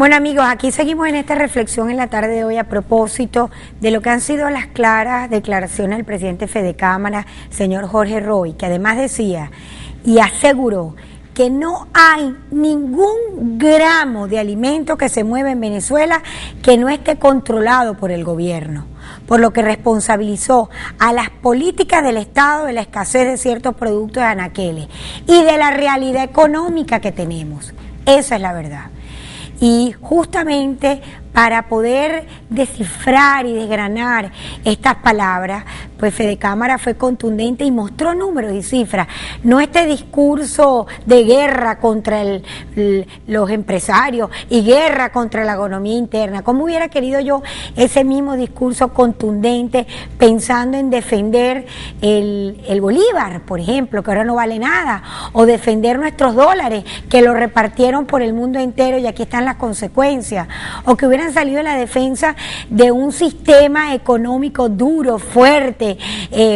Bueno, amigos, aquí seguimos en esta reflexión en la tarde de hoy a propósito de lo que han sido las claras declaraciones del presidente Fedecámara, señor Jorge Roy, que además decía y aseguró que no hay ningún gramo de alimento que se mueva en Venezuela que no esté controlado por el gobierno, por lo que responsabilizó a las políticas del Estado de la escasez de ciertos productos de anaqueles y de la realidad económica que tenemos. Esa es la verdad. Y justamente para poder descifrar y desgranar estas palabras, pues Fedecámara fue contundente y mostró números y cifras, no este discurso de guerra contra los empresarios y guerra contra la economía interna. ¿Cómo hubiera querido yo ese mismo discurso contundente pensando en defender el Bolívar, por ejemplo, que ahora no vale nada, o defender nuestros dólares que lo repartieron por el mundo entero y aquí están las consecuencias, o que hubieran salido en la defensa de un sistema económico duro, fuerte,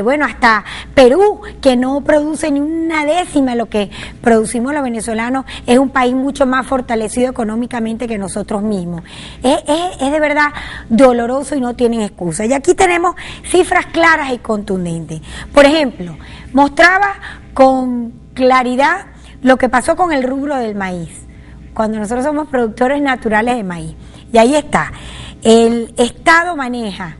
bueno, hasta Perú, que no produce ni una décima de lo que producimos los venezolanos, es un país mucho más fortalecido económicamente que nosotros mismos. Es de verdad doloroso y no tienen excusa. Y aquí tenemos cifras claras y contundentes. Por ejemplo, mostraba con claridad lo que pasó con el rubro del maíz, cuando nosotros somos productores naturales de maíz. Y ahí está, el Estado maneja,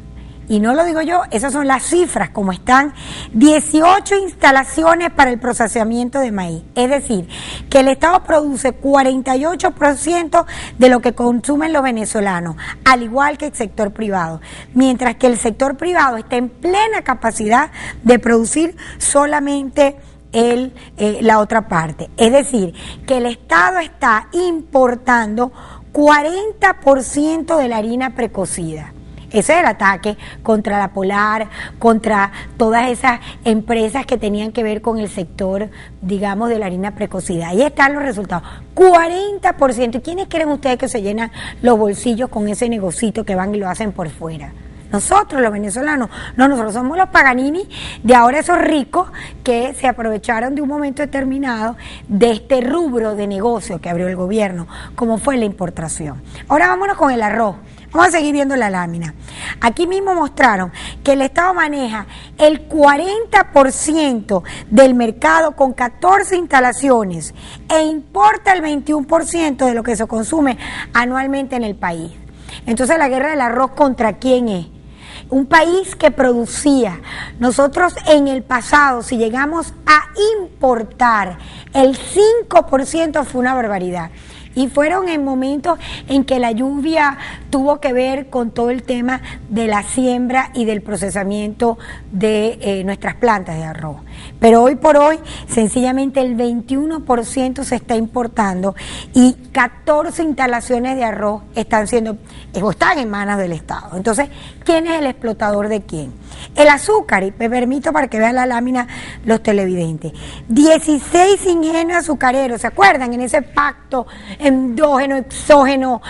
y no lo digo yo, esas son las cifras como están, 18 instalaciones para el procesamiento de maíz. Es decir, que el Estado produce 48% de lo que consumen los venezolanos, al igual que el sector privado, mientras que el sector privado está en plena capacidad de producir solamente la otra parte. Es decir, que el Estado está importando 40% de la harina precocida. Ese es el ataque contra la Polar, contra todas esas empresas que tenían que ver con el sector, digamos, de la harina precocida. Ahí están los resultados. 40%. ¿Y quiénes creen ustedes que se llenan los bolsillos con ese negocito que van y lo hacen por fuera? Nosotros, los venezolanos. No, nosotros somos los Paganini de ahora, esos ricos que se aprovecharon de un momento determinado de este rubro de negocio que abrió el gobierno, como fue la importación. Ahora vámonos con el arroz. Vamos a seguir viendo la lámina. Aquí mismo mostraron que el Estado maneja el 40% del mercado con 14 instalaciones e importa el 21% de lo que se consume anualmente en el país. Entonces, la guerra del arroz, ¿contra quién es? Un país que producía. Nosotros en el pasado, si llegamos a importar el 5%, fue una barbaridad. Y fueron en momentos en que la lluvia tuvo que ver con todo el tema de la siembra y del procesamiento de nuestras plantas de arroz. Pero hoy por hoy, sencillamente el 21% se está importando y 14 instalaciones de arroz están en manos del Estado. Entonces, ¿quién es el explotador de quién? El azúcar, y me permito para que vean la lámina los televidentes. 16 ingenios azucareros, ¿se acuerdan? En ese pacto endógeno, exógeno,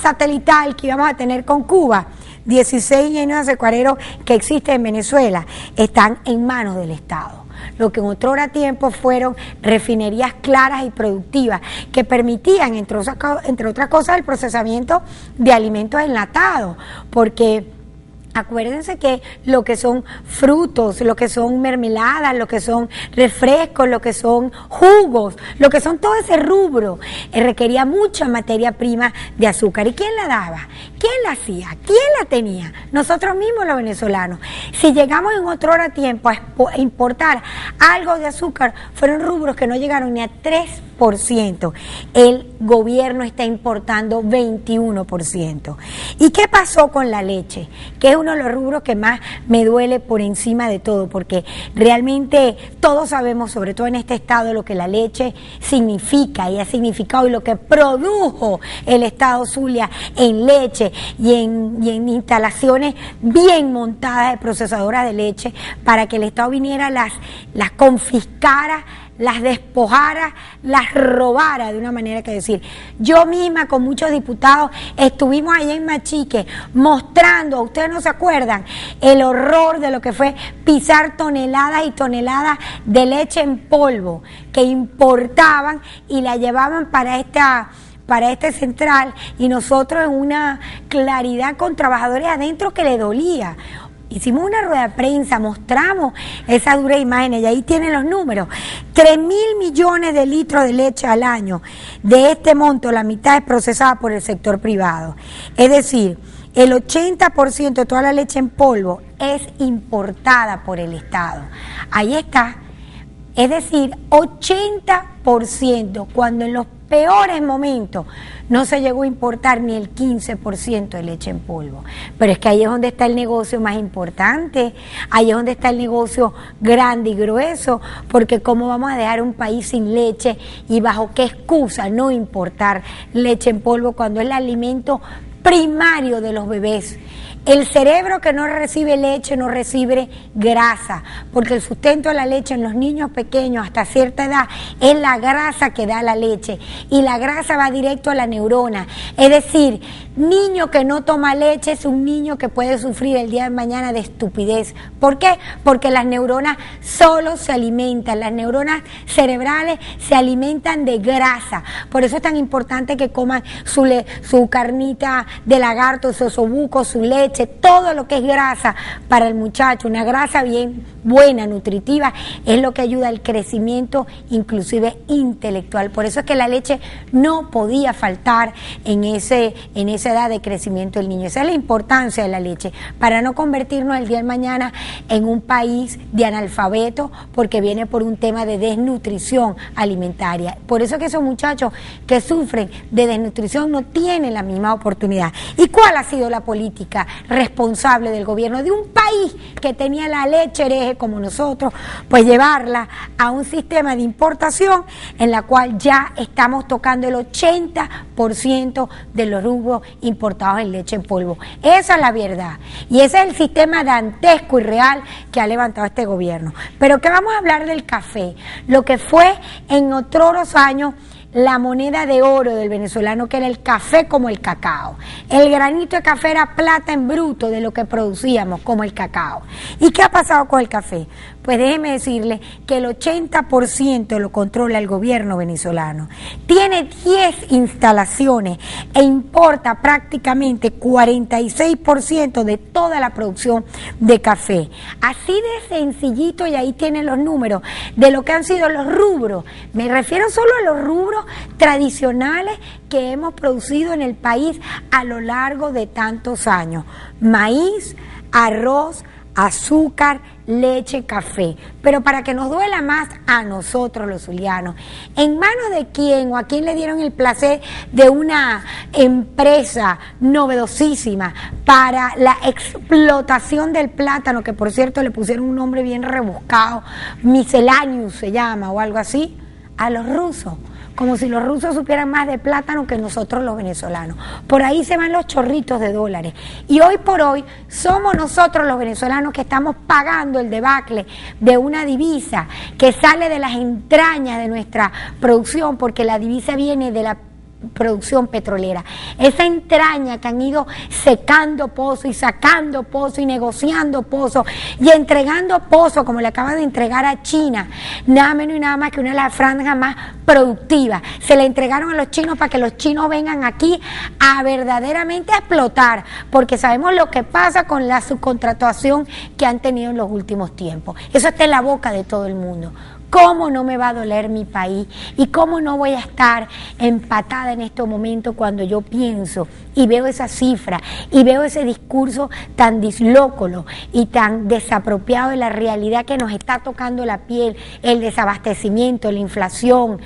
satelital que íbamos a tener con Cuba. 16 ingenios azucareros que existen en Venezuela están en manos del Estado. Lo que en otro tiempo fueron refinerías claras y productivas que permitían, entre otras cosas, el procesamiento de alimentos enlatados, porque acuérdense que lo que son frutos, lo que son mermeladas, lo que son refrescos, lo que son jugos, lo que son todo ese rubro, requería mucha materia prima de azúcar. ¿Y quién la daba? ¿Quién la hacía? ¿Quién la tenía? Nosotros mismos, los venezolanos. Si llegamos en otro tiempo a importar algo de azúcar, fueron rubros que no llegaron ni a 3%. El gobierno está importando 21%. ¿Y qué pasó con la leche? Que es uno de los rubros que más me duele por encima de todo, porque realmente todos sabemos, sobre todo en este estado, lo que la leche significa y ha significado, y lo que produjo el estado Zulia en leche y en instalaciones bien montadas de procesadoras de leche, para que el Estado viniera, las confiscara, las despojara, las robara, de una manera que decir. Yo misma con muchos diputados estuvimos allá en Machique mostrando, ustedes no se acuerdan, el horror de lo que fue pisar toneladas y toneladas de leche en polvo que importaban y la llevaban para para esta central y nosotros en una claridad con trabajadores adentro que le dolía. Hicimos una rueda de prensa, mostramos esa dura imagen y ahí tienen los números. 3.000 millones de litros de leche al año. De este monto, la mitad es procesada por el sector privado. Es decir, el 80% de toda la leche en polvo es importada por el Estado. Ahí está. Es decir, 80%, cuando en los peores momentos no se llegó a importar ni el 15% de leche en polvo. Pero es que ahí es donde está el negocio más importante, ahí es donde está el negocio grande y grueso, porque cómo vamos a dejar un país sin leche y bajo qué excusa no importar leche en polvo cuando es el alimento primario de los bebés. El cerebro que no recibe leche no recibe grasa, porque el sustento de la leche en los niños pequeños hasta cierta edad es la grasa que da la leche y la grasa va directo a la neurona. Es decir, niño que no toma leche es un niño que puede sufrir el día de mañana de estupidez. ¿Por qué? Porque las neuronas solo se alimentan, las neuronas cerebrales se alimentan de grasa. Por eso es tan importante que coman su carnita de lagarto, su osobuco, su leche, todo lo que es grasa para el muchacho, una grasa bien buena, nutritiva, es lo que ayuda al crecimiento inclusive intelectual. Por eso es que la leche no podía faltar en esa edad de crecimiento del niño. Esa es la importancia de la leche, para no convertirnos el día de mañana en un país de analfabetos, porque viene por un tema de desnutrición alimentaria. Por eso es que esos muchachos que sufren de desnutrición no tienen la misma oportunidad. ¿Y cuál ha sido la política responsable del gobierno de un país que tenía la leche hereje como nosotros? Pues llevarla a un sistema de importación en la cual ya estamos tocando el 80% de los rubros importados en leche en polvo. Esa es la verdad y ese es el sistema dantesco y real que ha levantado este gobierno. Pero que vamos a hablar del café, lo que fue en otros años la moneda de oro del venezolano, que era el café como el cacao. El granito de café era plata en bruto de lo que producíamos como el cacao. ¿Y qué ha pasado con el café? Pues déjeme decirle que el 80% lo controla el gobierno venezolano. Tiene 10 instalaciones e importa prácticamente 46% de toda la producción de café. Así de sencillito, y ahí tienen los números de lo que han sido los rubros. Me refiero solo a los rubros tradicionales que hemos producido en el país a lo largo de tantos años: maíz, arroz, azúcar, leche, café. Pero para que nos duela más a nosotros los zulianos, ¿en manos de quién o a quién le dieron el placer de una empresa novedosísima para la explotación del plátano, que por cierto le pusieron un nombre bien rebuscado, Miscellaneous se llama o algo así? A los rusos. Como si los rusos supieran más de plátano que nosotros los venezolanos. Por ahí se van los chorritos de dólares. Y hoy por hoy somos nosotros los venezolanos que estamos pagando el debacle de una divisa que sale de las entrañas de nuestra producción, porque la divisa viene de la producción petrolera. Esa entraña que han ido secando pozos y sacando pozos y negociando pozos y entregando pozos, como le acaban de entregar a China, nada menos y nada más que una de las franjas más productivas. Se le entregaron a los chinos para que los chinos vengan aquí a verdaderamente a explotar, porque sabemos lo que pasa con la subcontratación que han tenido en los últimos tiempos. Eso está en la boca de todo el mundo. ¿Cómo no me va a doler mi país? ¿Y cómo no voy a estar empatada en este momento cuando yo pienso y veo esa cifra y veo ese discurso tan dislócolo y tan desapropiado de la realidad que nos está tocando la piel, el desabastecimiento, la inflación,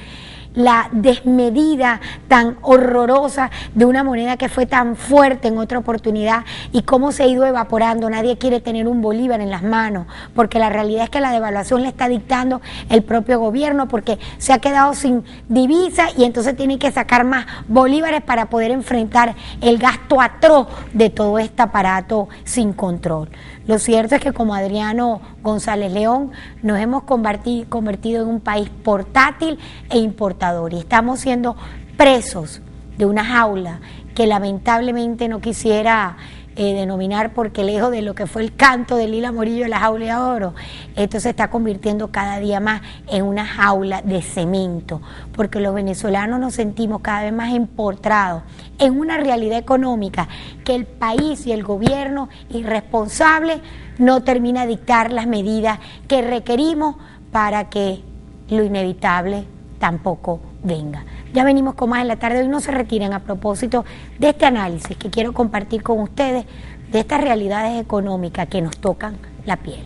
la desmedida tan horrorosa de una moneda que fue tan fuerte en otra oportunidad y cómo se ha ido evaporando? Nadie quiere tener un bolívar en las manos, porque la realidad es que la devaluación le está dictando el propio gobierno, porque se ha quedado sin divisa y entonces tiene que sacar más bolívares para poder enfrentar el gasto atroz de todo este aparato sin control. Lo cierto es que como Adriano González León nos hemos convertido en un país portátil e importador y estamos siendo presos de una jaula que lamentablemente no quisiera denominar, porque lejos de lo que fue el canto de Lila Morillo de la jaula de oro, esto se está convirtiendo cada día más en una jaula de cemento, porque los venezolanos nos sentimos cada vez más empotrados en una realidad económica que el país y el gobierno irresponsable no termina de dictar las medidas que requerimos para que lo inevitable tampoco venga. Ya venimos con más en la tarde de hoy. No se retiren a propósito de este análisis que quiero compartir con ustedes de estas realidades económicas que nos tocan la piel.